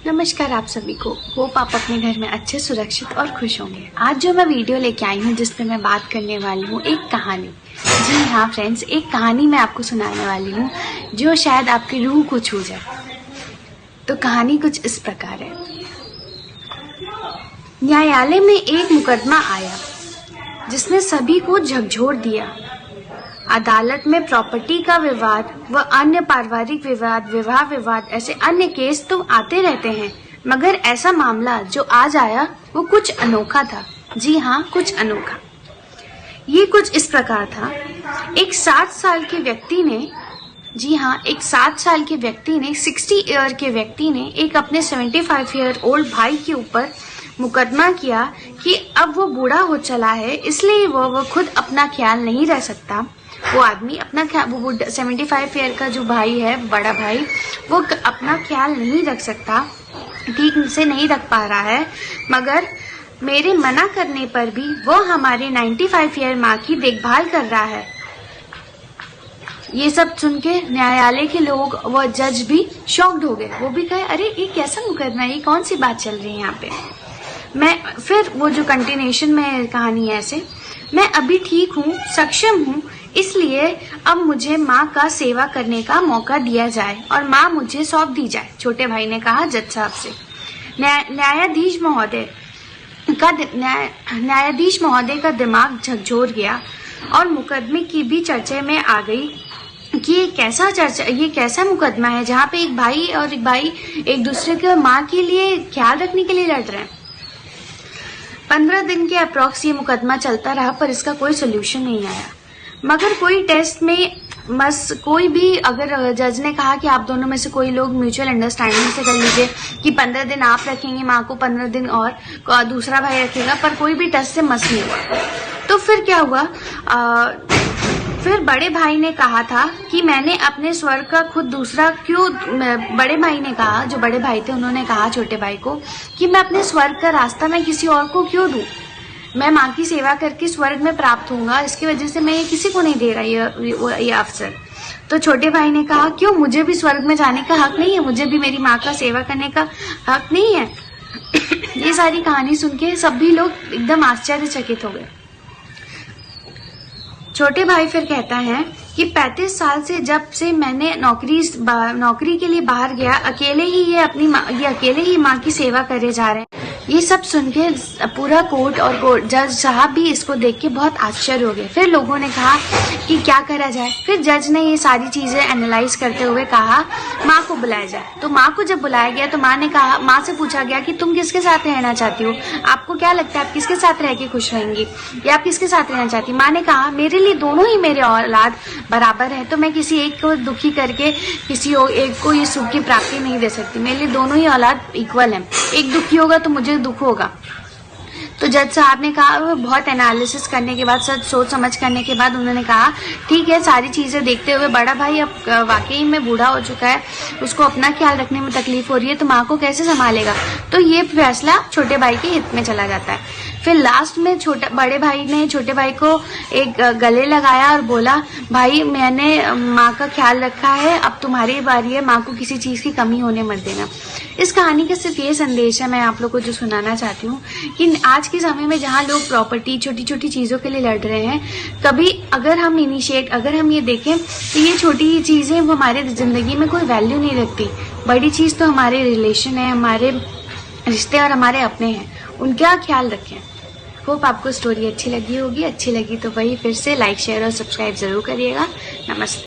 नमस्कार आप सभी को। होप आप अपने घर में अच्छे, सुरक्षित और खुश होंगे। आज जो मैं वीडियो लेके आई हूँ जिस पे मैं बात करने वाली हूँ एक कहानी। जी हाँ फ्रेंड्स, एक कहानी मैं आपको सुनाने वाली हूँ जो शायद आपकी रूह को छू जाए। तो कहानी कुछ इस प्रकार है। न्यायालय में एक मुकदमा आया जिसने सभी को झकझोर दिया। अदालत में प्रॉपर्टी का विवाद व अन्य पारिवारिक विवाद, विवाह विवाद, ऐसे अन्य केस तो आते रहते हैं, मगर ऐसा मामला जो आज आया वो कुछ अनोखा था। जी हाँ, कुछ अनोखा। ये कुछ इस प्रकार था। एक 60 साल के व्यक्ति ने, जी हाँ, एक 60 साल के व्यक्ति ने, 60 ईयर के व्यक्ति ने एक अपने 75 ईयर ओल्ड भाई के ऊपर मुकदमा किया कि अब वो बूढ़ा हो चला है, इसलिए वो खुद अपना ख्याल नहीं रख सकता। वो आदमी अपना ख्याल, वो 75 ईयर का जो भाई है, बड़ा भाई, वो अपना ख्याल नहीं रख सकता, ठीक से नहीं रख पा रहा है, मगर मेरे मना करने पर भी वो हमारे 95 ईयर माँ की देखभाल कर रहा है। ये सब सुन के न्यायालय के लोग व जज भी शॉक्ड हो गए। वो भी कहे, अरे ये कैसा मुकदमा है, ये कौन सी बात चल रही है यहाँ पे। फिर वो जो कंटिन्यूएशन में कहानी है ऐसे, मैं अभी ठीक हूँ, सक्षम हूँ, इसलिए अब मुझे माँ का सेवा करने का मौका दिया जाए और माँ मुझे सौंप दी जाए, छोटे भाई ने कहा जज साहब से। न्यायाधीश महोदय का दिमाग झकझोर गया और मुकदमे की भी चर्चा में आ गई कि ये कैसा मुकदमा है जहाँ पे एक भाई और एक भाई एक दूसरे के माँ के लिए ख्याल रखने के लिए लड़ रहे हैं। 15 दिन के अप्रॉक्स ये मुकदमा चलता रहा, पर इसका कोई सोल्यूशन नहीं आया। मगर कोई टेस्ट में कोई भी, अगर जज ने कहा कि आप दोनों में से कोई लोग म्यूचुअल अंडरस्टैंडिंग से कर लीजिए कि 15 दिन आप रखेंगे माँ को, 15 दिन और दूसरा भाई रखेगा, पर कोई भी टेस्ट से मस नहीं हुआ। तो फिर क्या हुआ, फिर बड़े भाई ने कहा था कि मैंने अपने स्वर्ग का खुद दूसरा क्यों, बड़े भाई ने कहा, जो बड़े भाई थे उन्होंने कहा छोटे भाई को कि मैं अपने स्वर्ग का रास्ता मैं किसी और को क्यों दूं, मैं माँ की सेवा करके स्वर्ग में प्राप्त होऊंगा, इसकी वजह से मैं ये किसी को नहीं दे रहा ये अवसर। तो छोटे भाई ने कहा, क्यों, मुझे भी स्वर्ग में जाने का हक नहीं है, मुझे भी मेरी माँ का सेवा करने का हक नहीं है। ये सारी कहानी सुन के सभी लोग एकदम आश्चर्यचकित हो गए। छोटे भाई फिर कहता है कि 35 साल से जब से मैंने नौकरी के लिए बाहर गया, अकेले ही माँ की सेवा करे जा रहे हैं। ये सब सुन के पूरा कोर्ट और जज साहब भी इसको देख के बहुत आश्चर्य हो गए। फिर लोगों ने कहा कि क्या करा जाए। फिर जज ने ये सारी चीजें एनालाइज करते हुए कहा माँ को बुलाया जाए। तो माँ को जब बुलाया गया तो माँ से पूछा गया कि तुम किसके साथ रहना चाहती हो, आपको क्या लगता है आप किसके साथ रह के खुश रहेंगी, या आप किसके साथ रहना चाहती। माँ ने कहा, मेरे लिए दोनों ही मेरे औलाद बराबर है, तो मैं किसी एक को दुखी करके किसी एक को ये सुख की प्राप्ति नहीं दे सकती। मेरे लिए दोनों ही औलाद इक्वल है, एक दुखी होगा तो मुझे दुख होगा। तो जज साहब ने कहा, बहुत एनालिसिस करने के बाद, सोच समझ करने के बाद उन्होंने कहा, ठीक है, सारी चीजें देखते हुए बड़ा भाई अब वाकई में बूढ़ा हो चुका है, उसको अपना ख्याल रखने में तकलीफ हो रही है, तो माँ को कैसे संभालेगा। तो ये फैसला छोटे भाई के हित में चला जाता है। फिर लास्ट में बड़े भाई ने छोटे भाई को एक गले लगाया और बोला, भाई मैंने माँ का ख्याल रखा है, अब तुम्हारी बारी है, माँ को किसी चीज की कमी होने मत देना। इस कहानी का सिर्फ ये संदेश है मैं आप लोग को जो सुनाना चाहती हूँ कि आज के समय में जहाँ लोग प्रॉपर्टी, छोटी छोटी चीजों के लिए लड़ रहे हैं, कभी अगर हम ये देखें तो ये छोटी चीजें वो हमारे जिंदगी में कोई वैल्यू नहीं रखती। बड़ी चीज तो हमारे रिलेशन है, हमारे रिश्ते और हमारे अपने हैं, उनका ख्याल रखें। होप आपको स्टोरी अच्छी लगी होगी। अच्छी लगी तो वही फिर से लाइक, शेयर और सब्सक्राइब जरूर करिएगा। नमस्ते।